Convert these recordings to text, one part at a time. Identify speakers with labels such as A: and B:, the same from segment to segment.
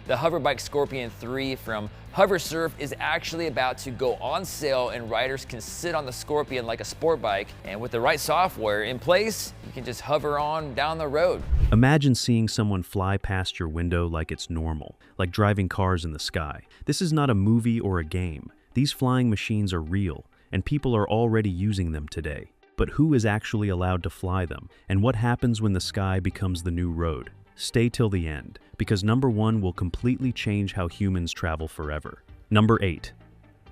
A: The Hoverbike Scorpion 3 from HoverSurf is actually about to go on sale, and riders can sit on the Scorpion like a sport bike, and with the right software in place, you can just hover on down the road.
B: Imagine seeing someone fly past your window like it's normal, like driving cars in the sky. This is not a movie or a game. These flying machines are real, and people are already using them today. But who is actually allowed to fly them? And what happens when the sky becomes the new road? Stay till the end, because number 1 will completely change how humans travel forever. Number 8.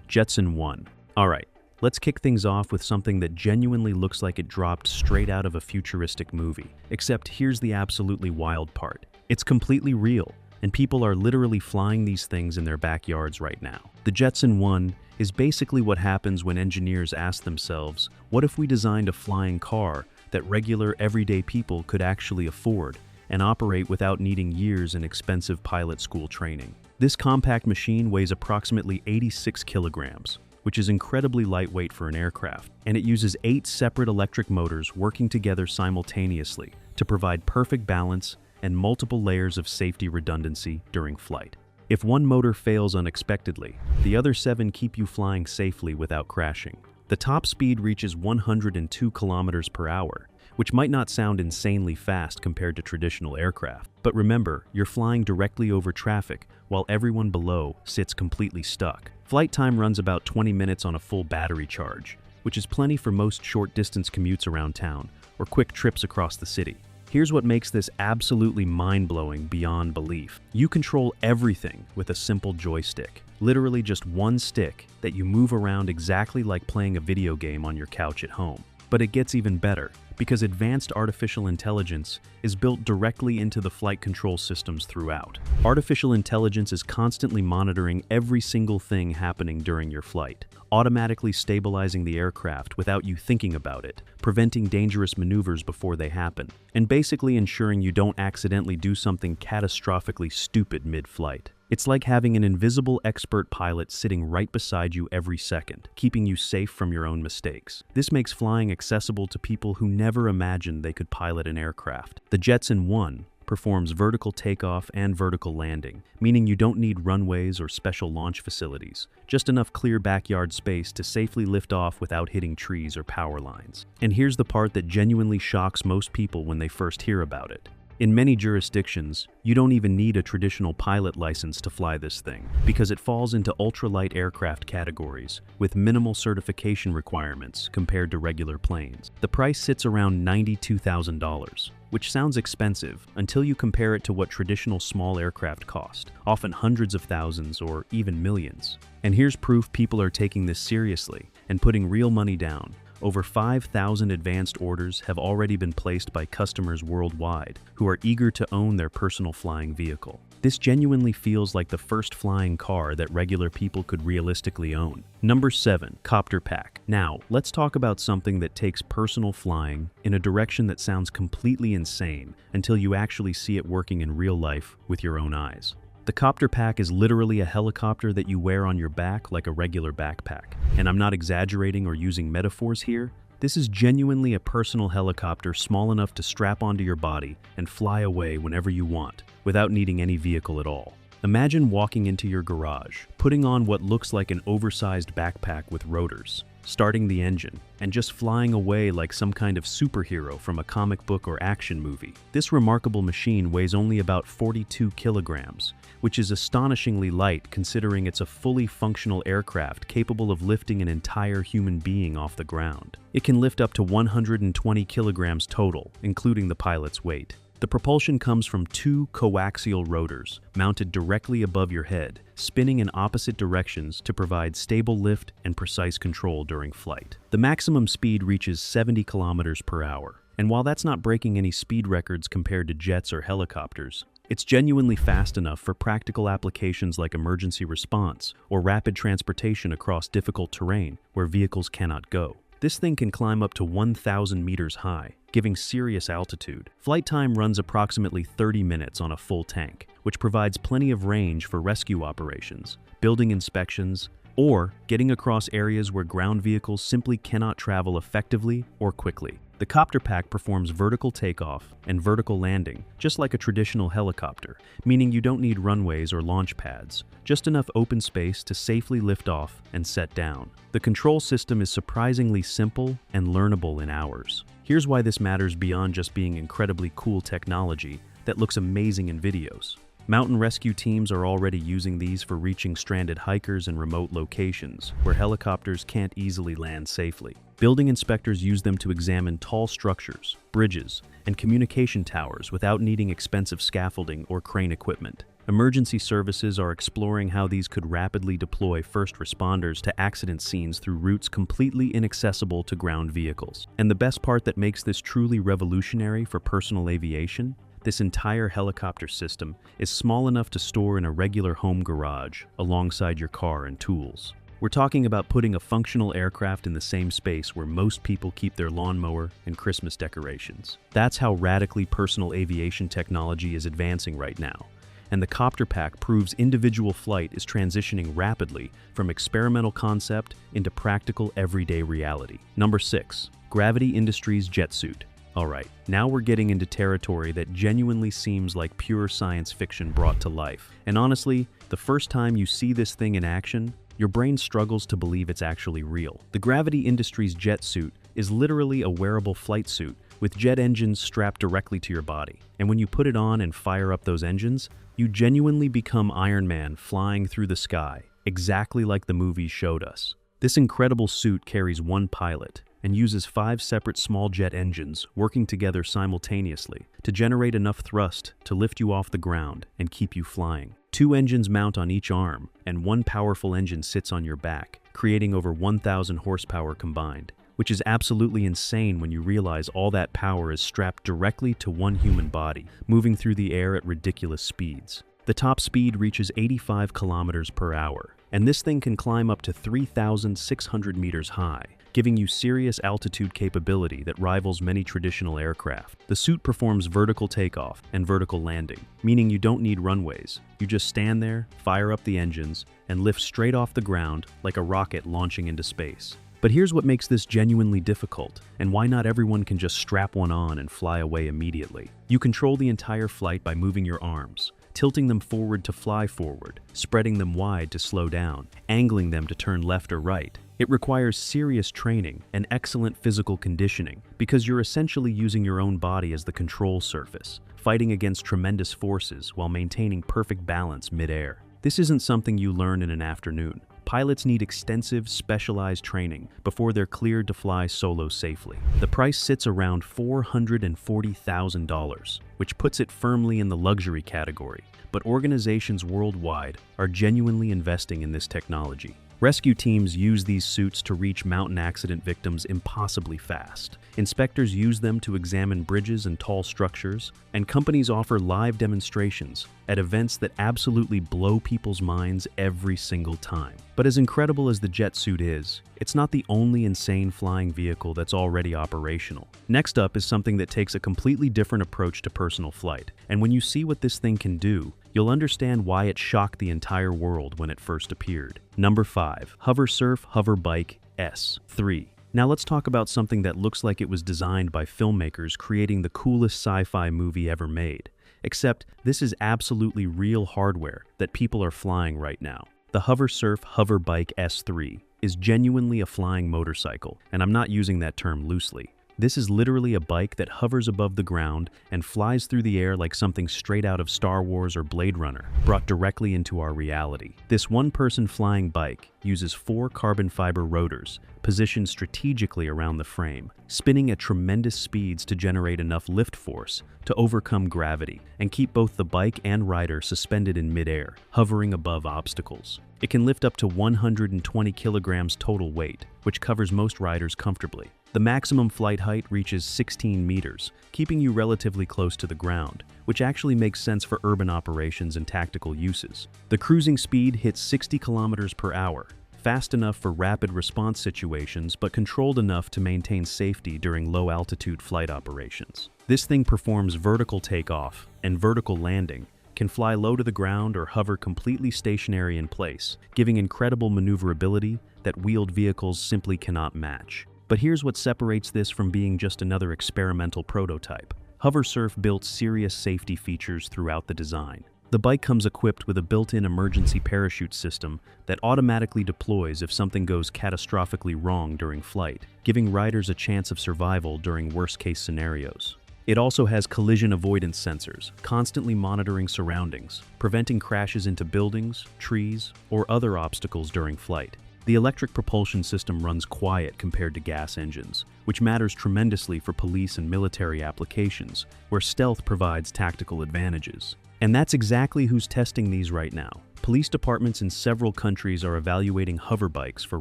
B: Jetson 1. Alright, let's kick things off with something that genuinely looks like it dropped straight out of a futuristic movie. Except here's the absolutely wild part. It's completely real, and people are literally flying these things in their backyards right now. The Jetson 1 is basically what happens when engineers ask themselves, what if we designed a flying car that regular everyday people could actually afford and operate without needing years in expensive pilot school training? This compact machine weighs approximately 86 kilograms, which is incredibly lightweight for an aircraft, and it uses 8 separate electric motors working together simultaneously to provide perfect balance and multiple layers of safety redundancy during flight. If one motor fails unexpectedly, the other 7 keep you flying safely without crashing. The top speed reaches 102 kilometers per hour, which might not sound insanely fast compared to traditional aircraft. But remember, you're flying directly over traffic while everyone below sits completely stuck. Flight time runs about 20 minutes on a full battery charge, which is plenty for most short-distance commutes around town or quick trips across the city. Here's what makes this absolutely mind-blowing beyond belief. You control everything with a simple joystick. Literally just one stick that you move around exactly like playing a video game on your couch at home. But it gets even better, because advanced artificial intelligence is built directly into the flight control systems throughout. Artificial intelligence is constantly monitoring every single thing happening during your flight, automatically stabilizing the aircraft without you thinking about it, preventing dangerous maneuvers before they happen, and basically ensuring you don't accidentally do something catastrophically stupid mid-flight. It's like having an invisible expert pilot sitting right beside you every second, keeping you safe from your own mistakes. This makes flying accessible to people who never imagined they could pilot an aircraft. The Jetson 1 performs vertical takeoff and vertical landing, meaning you don't need runways or special launch facilities, just enough clear backyard space to safely lift off without hitting trees or power lines. And here's the part that genuinely shocks most people when they first hear about it. In many jurisdictions, you don't even need a traditional pilot license to fly this thing, because it falls into ultralight aircraft categories with minimal certification requirements compared to regular planes. The price sits around $92,000, which sounds expensive until you compare it to what traditional small aircraft cost, often hundreds of thousands or even millions. And here's proof people are taking this seriously and putting real money down. Over 5,000 advanced orders have already been placed by customers worldwide who are eager to own their personal flying vehicle. This genuinely feels like the first flying car that regular people could realistically own. Number 7. Copter Pack. Now, let's talk about something that takes personal flying in a direction that sounds completely insane until you actually see it working in real life with your own eyes. The Copter Pack is literally a helicopter that you wear on your back like a regular backpack. And I'm not exaggerating or using metaphors here. This is genuinely a personal helicopter small enough to strap onto your body and fly away whenever you want, without needing any vehicle at all. Imagine walking into your garage, putting on what looks like an oversized backpack with rotors, starting the engine, and just flying away like some kind of superhero from a comic book or action movie. This remarkable machine weighs only about 42 kilograms, which is astonishingly light considering it's a fully functional aircraft capable of lifting an entire human being off the ground. It can lift up to 120 kilograms total, including the pilot's weight. The propulsion comes from 2 coaxial rotors mounted directly above your head, spinning in opposite directions to provide stable lift and precise control during flight. The maximum speed reaches 70 kilometers per hour, and while that's not breaking any speed records compared to jets or helicopters, it's genuinely fast enough for practical applications like emergency response or rapid transportation across difficult terrain where vehicles cannot go. This thing can climb up to 1,000 meters high, giving serious altitude. Flight time runs approximately 30 minutes on a full tank, which provides plenty of range for rescue operations, building inspections, or getting across areas where ground vehicles simply cannot travel effectively or quickly. The copter pack performs vertical takeoff and vertical landing, just like a traditional helicopter, meaning you don't need runways or launch pads, just enough open space to safely lift off and set down. The control system is surprisingly simple and learnable in hours. Here's why this matters beyond just being incredibly cool technology that looks amazing in videos. Mountain rescue teams are already using these for reaching stranded hikers in remote locations where helicopters can't easily land safely. Building inspectors use them to examine tall structures, bridges, and communication towers without needing expensive scaffolding or crane equipment. Emergency services are exploring how these could rapidly deploy first responders to accident scenes through routes completely inaccessible to ground vehicles. And the best part that makes this truly revolutionary for personal aviation? This entire helicopter system is small enough to store in a regular home garage alongside your car and tools. We're talking about putting a functional aircraft in the same space where most people keep their lawnmower and Christmas decorations. That's how radically personal aviation technology is advancing right now. And the copter pack proves individual flight is transitioning rapidly from experimental concept into practical everyday reality. Number 6. Gravity Industries Jetsuit. Alright, now we're getting into territory that genuinely seems like pure science fiction brought to life. And honestly, the first time you see this thing in action, your brain struggles to believe it's actually real. The Gravity Industries Jetsuit is literally a wearable flight suit with jet engines strapped directly to your body. And when you put it on and fire up those engines, you genuinely become Iron Man flying through the sky, exactly like the movies showed us. This incredible suit carries one pilot and uses 5 separate small jet engines working together simultaneously to generate enough thrust to lift you off the ground and keep you flying. 2 engines mount on each arm, and one powerful engine sits on your back, creating over 1,000 horsepower combined, which is absolutely insane when you realize all that power is strapped directly to one human body, moving through the air at ridiculous speeds. The top speed reaches 85 kilometers per hour, and this thing can climb up to 3,600 meters high, giving you serious altitude capability that rivals many traditional aircraft. The suit performs vertical takeoff and vertical landing, meaning you don't need runways. You just stand there, fire up the engines, and lift straight off the ground like a rocket launching into space. But here's what makes this genuinely difficult, and why not everyone can just strap one on and fly away immediately. You control the entire flight by moving your arms, tilting them forward to fly forward, spreading them wide to slow down, angling them to turn left or right. It requires serious training and excellent physical conditioning because you're essentially using your own body as the control surface, fighting against tremendous forces while maintaining perfect balance mid-air. This isn't something you learn in an afternoon. Pilots need extensive, specialized training before they're cleared to fly solo safely. The price sits around $440,000, which puts it firmly in the luxury category, but organizations worldwide are genuinely investing in this technology. Rescue teams use these suits to reach mountain accident victims impossibly fast. Inspectors use them to examine bridges and tall structures, and companies offer live demonstrations at events that absolutely blow people's minds every single time. But as incredible as the jet suit is, it's not the only insane flying vehicle that's already operational. Next up is something that takes a completely different approach to personal flight, and when you see what this thing can do, you'll understand why it shocked the entire world when it first appeared. Number 5. HoverSurf Hoverbike S3. Now let's talk about something that looks like it was designed by filmmakers creating the coolest sci-fi movie ever made. Except this is absolutely real hardware that people are flying right now. The HoverSurf Hoverbike S3 is genuinely a flying motorcycle, and I'm not using that term loosely. This is literally a bike that hovers above the ground and flies through the air like something straight out of Star Wars or Blade Runner, brought directly into our reality. This one-person flying bike uses 4 carbon fiber rotors positioned strategically around the frame, spinning at tremendous speeds to generate enough lift force to overcome gravity and keep both the bike and rider suspended in midair, hovering above obstacles. It can lift up to 120 kilograms total weight, which covers most riders comfortably. The maximum flight height reaches 16 meters, keeping you relatively close to the ground, which actually makes sense for urban operations and tactical uses. The cruising speed hits 60 kilometers per hour, fast enough for rapid response situations but controlled enough to maintain safety during low-altitude flight operations. This thing performs vertical takeoff and vertical landing, can fly low to the ground or hover completely stationary in place, giving incredible maneuverability that wheeled vehicles simply cannot match. But here's what separates this from being just another experimental prototype. HoverSurf built serious safety features throughout the design. The bike comes equipped with a built-in emergency parachute system that automatically deploys if something goes catastrophically wrong during flight, giving riders a chance of survival during worst-case scenarios. It also has collision avoidance sensors, constantly monitoring surroundings, preventing crashes into buildings, trees, or other obstacles during flight. The electric propulsion system runs quiet compared to gas engines, which matters tremendously for police and military applications, where stealth provides tactical advantages. And that's exactly who's testing these right now. Police departments in several countries are evaluating hover bikes for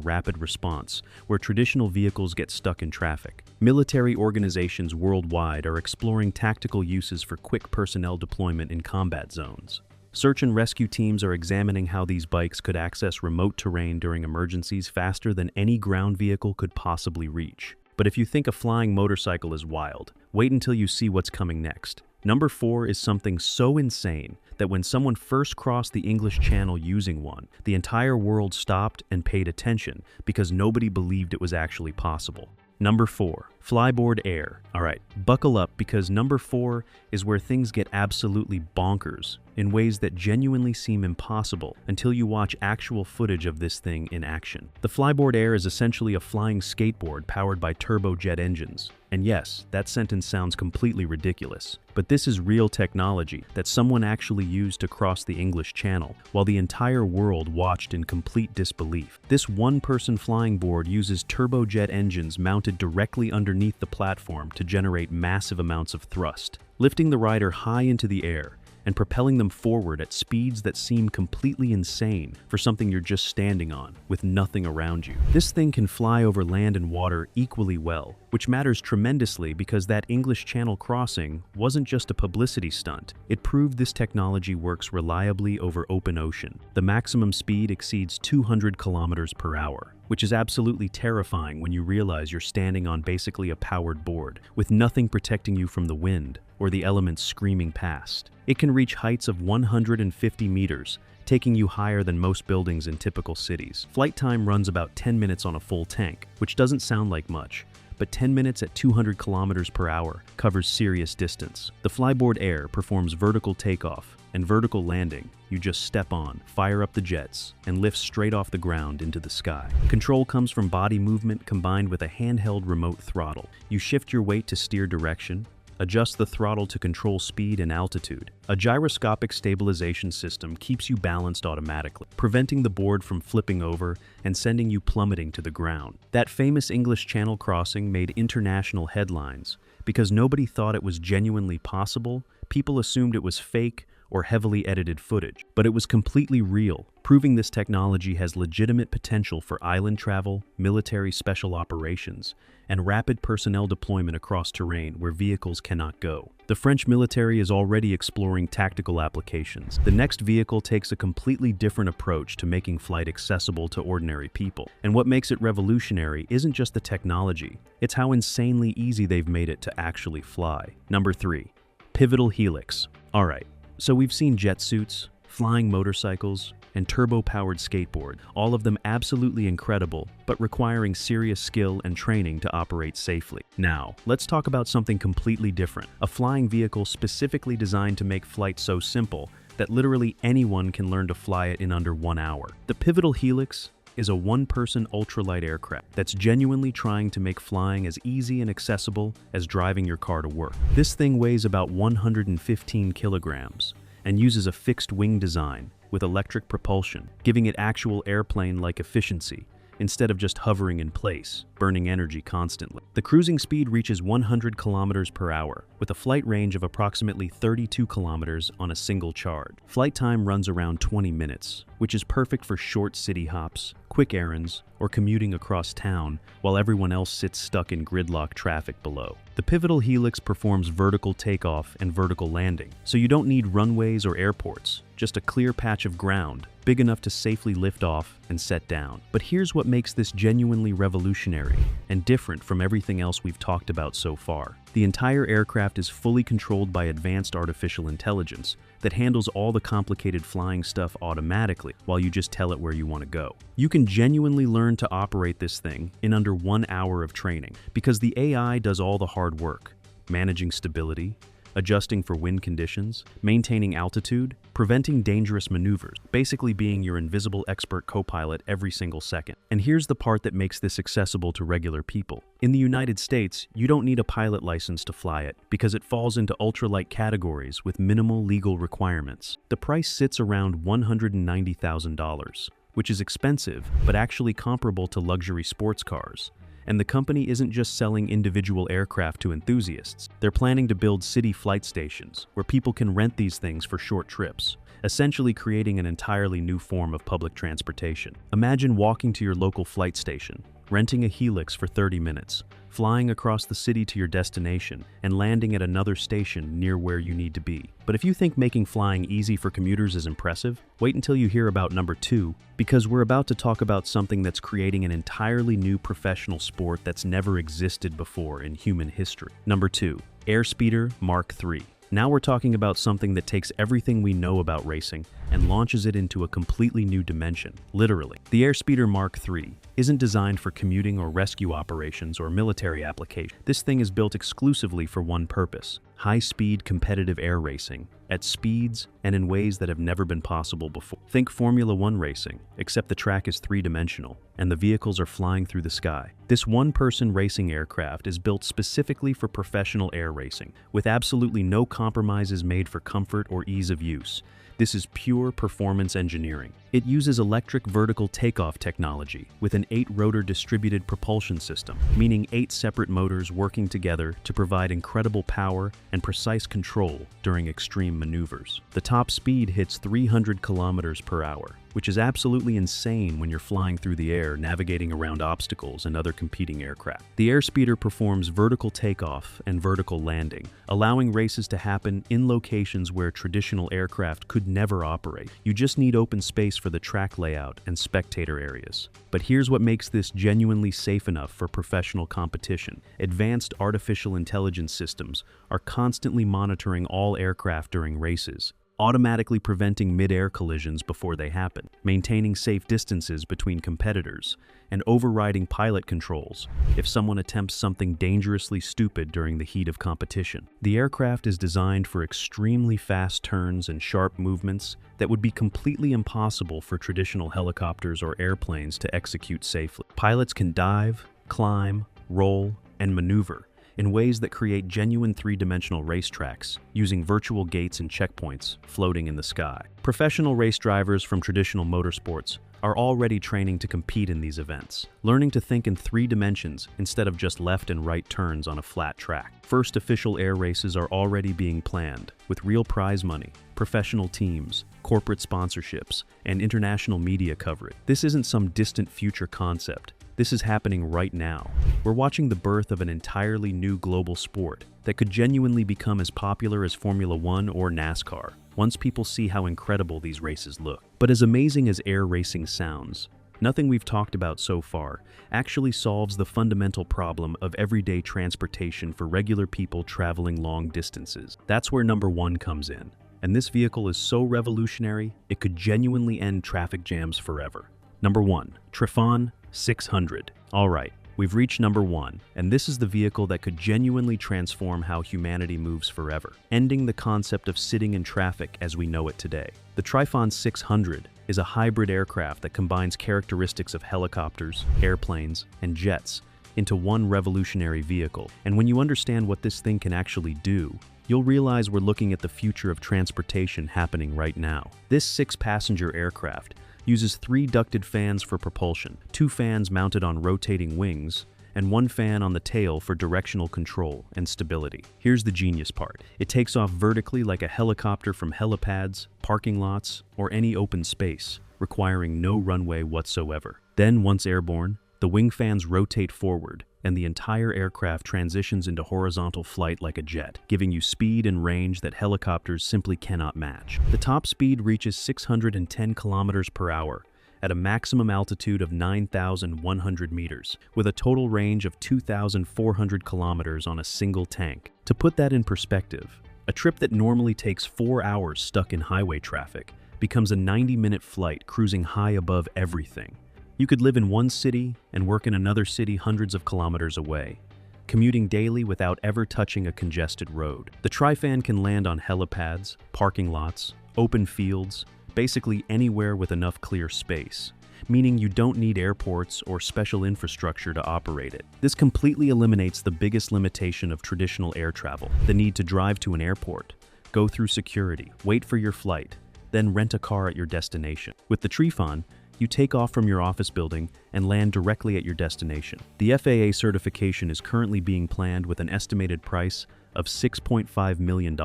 B: rapid response, where traditional vehicles get stuck in traffic. Military organizations worldwide are exploring tactical uses for quick personnel deployment in combat zones. Search and rescue teams are examining how these bikes could access remote terrain during emergencies faster than any ground vehicle could possibly reach. But if you think a flying motorcycle is wild, wait until you see what's coming next. Number 4 is something so insane that when someone first crossed the English Channel using one, the entire world stopped and paid attention because nobody believed it was actually possible. Number 4, Flyboard Air. Alright, buckle up because number 4 is where things get absolutely bonkers in ways that genuinely seem impossible until you watch actual footage of this thing in action. The Flyboard Air is essentially a flying skateboard powered by turbojet engines. And yes, that sentence sounds completely ridiculous, but this is real technology that someone actually used to cross the English Channel, while the entire world watched in complete disbelief. This one-person flying board uses turbojet engines mounted directly underneath the platform to generate massive amounts of thrust, lifting the rider high into the air and propelling them forward at speeds that seem completely insane for something you're just standing on, with nothing around you. This thing can fly over land and water equally well, which matters tremendously because that English Channel crossing wasn't just a publicity stunt. It proved this technology works reliably over open ocean. The maximum speed exceeds 200 kilometers per hour, which is absolutely terrifying when you realize you're standing on basically a powered board, with nothing protecting you from the wind or the elements screaming past. It can reach heights of 150 meters, taking you higher than most buildings in typical cities. Flight time runs about 10 minutes on a full tank, which doesn't sound like much, but 10 minutes at 200 kilometers per hour covers serious distance. The Flyboard Air performs vertical takeoff and vertical landing. You just step on, fire up the jets, and lift straight off the ground into the sky. Control comes from body movement combined with a handheld remote throttle. You shift your weight to steer direction, adjust the throttle to control speed and altitude. A gyroscopic stabilization system keeps you balanced automatically, preventing the board from flipping over and sending you plummeting to the ground. That famous English Channel crossing made international headlines because nobody thought it was genuinely possible. People assumed it was fake or heavily edited footage, but it was completely real, proving this technology has legitimate potential for island travel, military special operations, and rapid personnel deployment across terrain where vehicles cannot go. The French military is already exploring tactical applications. The next vehicle takes a completely different approach to making flight accessible to ordinary people. And what makes it revolutionary isn't just the technology, it's how insanely easy they've made it to actually fly. Number 3, Pivotal Helix. Alright, so we've seen jet suits, flying motorcycles, and turbo-powered skateboard, all of them absolutely incredible, but requiring serious skill and training to operate safely. Now, let's talk about something completely different, a flying vehicle specifically designed to make flight so simple that literally anyone can learn to fly it in under 1 hour. The Pivotal Helix is a one-person ultralight aircraft that's genuinely trying to make flying as easy and accessible as driving your car to work. This thing weighs about 115 kilograms and uses a fixed-wing design with electric propulsion, giving it actual airplane-like efficiency instead of just hovering in place, burning energy constantly. The cruising speed reaches 100 kilometers per hour, with a flight range of approximately 32 kilometers on a single charge. Flight time runs around 20 minutes, which is perfect for short city hops, quick errands, or commuting across town while everyone else sits stuck in gridlock traffic below. The Pivotal Helix performs vertical takeoff and vertical landing, so you don't need runways or airports, just a clear patch of ground, big enough to safely lift off and set down. But here's what makes this genuinely revolutionary and different from everything else we've talked about so far. The entire aircraft is fully controlled by advanced artificial intelligence, that handles all the complicated flying stuff automatically while you just tell it where you want to go. You can genuinely learn to operate this thing in under 1 hour of training because the AI does all the hard work, managing stability, adjusting for wind conditions, maintaining altitude, preventing dangerous maneuvers, basically being your invisible expert co-pilot every single second. And here's the part that makes this accessible to regular people. In the United States, you don't need a pilot license to fly it because it falls into ultralight categories with minimal legal requirements. The price sits around $190,000, which is expensive, but actually comparable to luxury sports cars. And the company isn't just selling individual aircraft to enthusiasts. They're planning to build city flight stations where people can rent these things for short trips, essentially creating an entirely new form of public transportation. Imagine walking to your local flight station, renting a Helix for 30 minutes, flying across the city to your destination, and landing at another station near where you need to be. But if you think making flying easy for commuters is impressive, wait until you hear about number 2, because we're about to talk about something that's creating an entirely new professional sport that's never existed before in human history. Number 2, Airspeeder Mark III. Now we're talking about something that takes everything we know about racing and launches it into a completely new dimension, literally. The Airspeeder Mark III isn't designed for commuting or rescue operations or military applications. This thing is built exclusively for one purpose: high-speed competitive air racing at speeds and in ways that have never been possible before. Think Formula One racing, except the track is three-dimensional and the vehicles are flying through the sky. This one-person racing aircraft is built specifically for professional air racing, with absolutely no compromises made for comfort or ease of use. This is pure performance engineering. It uses electric vertical takeoff technology with an 8-rotor distributed propulsion system, meaning 8 separate motors working together to provide incredible power and precise control during extreme maneuvers. The top speed hits 300 kilometers per hour, which is absolutely insane when you're flying through the air, navigating around obstacles and other competing aircraft. The Airspeeder performs vertical takeoff and vertical landing, allowing races to happen in locations where traditional aircraft could never operate. You just need open space for the track layout and spectator areas. But here's what makes this genuinely safe enough for professional competition. Advanced artificial intelligence systems are constantly monitoring all aircraft during races, automatically preventing mid-air collisions before they happen, maintaining safe distances between competitors, and overriding pilot controls if someone attempts something dangerously stupid during the heat of competition. The aircraft is designed for extremely fast turns and sharp movements that would be completely impossible for traditional helicopters or airplanes to execute safely. Pilots can dive, climb, roll, and maneuver in ways that create genuine three-dimensional racetracks, using virtual gates and checkpoints floating in the sky. Professional race drivers from traditional motorsports are already training to compete in these events, learning to think in 3 dimensions instead of just left and right turns on a flat track. First official air races are already being planned, with real prize money, professional teams, corporate sponsorships, and international media coverage. This isn't some distant future concept. This is happening right now. We're watching the birth of an entirely new global sport that could genuinely become as popular as Formula One or NASCAR, once people see how incredible these races look. But as amazing as air racing sounds, nothing we've talked about so far actually solves the fundamental problem of everyday transportation for regular people traveling long distances. That's where number 1 comes in. And this vehicle is so revolutionary, it could genuinely end traffic jams forever. Number 1, Trifon 600. All right, we've reached number 1, and this is the vehicle that could genuinely transform how humanity moves forever, ending the concept of sitting in traffic as we know it today. The Trifon 600 is a hybrid aircraft that combines characteristics of helicopters, airplanes, and jets into one revolutionary vehicle. And when you understand what this thing can actually do, you'll realize we're looking at the future of transportation happening right now. This 6-passenger aircraft uses 3 ducted fans for propulsion, 2 fans mounted on rotating wings, and 1 fan on the tail for directional control and stability. Here's the genius part. It takes off vertically like a helicopter from helipads, parking lots, or any open space, requiring no runway whatsoever. Then, once airborne, the wing fans rotate forward, and the entire aircraft transitions into horizontal flight like a jet, giving you speed and range that helicopters simply cannot match. The top speed reaches 610 kilometers per hour at a maximum altitude of 9,100 meters, with a total range of 2,400 kilometers on a single tank. To put that in perspective, A trip that normally takes 4 hours stuck in highway traffic becomes a 90-minute flight cruising high above everything. You could live in one city and work in another city hundreds of kilometers away, commuting daily without ever touching a congested road. The Trifan can land on helipads, parking lots, open fields, basically anywhere with enough clear space, meaning you don't need airports or special infrastructure to operate it. This completely eliminates the biggest limitation of traditional air travel, the need to drive to an airport, go through security, wait for your flight, then rent a car at your destination. With the Trifan, you take off from your office building and land directly at your destination. The FAA certification is currently being planned with an estimated price of $6.5 million,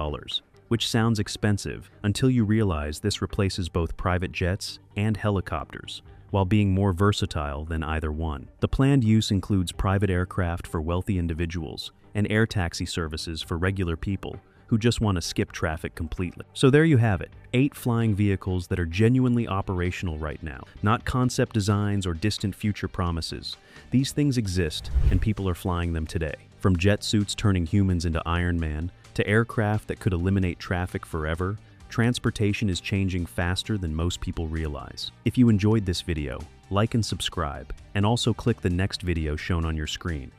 B: which sounds expensive until you realize this replaces both private jets and helicopters, while being more versatile than either one. The planned use includes private aircraft for wealthy individuals and air taxi services for regular people who just want to skip traffic completely. So there you have it, 8 flying vehicles that are genuinely operational right now, not concept designs or distant future promises. These things exist, and people are flying them today. From jet suits turning humans into Iron Man, to aircraft that could eliminate traffic forever, transportation is changing faster than most people realize. If you enjoyed this video, like and subscribe, and also click the next video shown on your screen.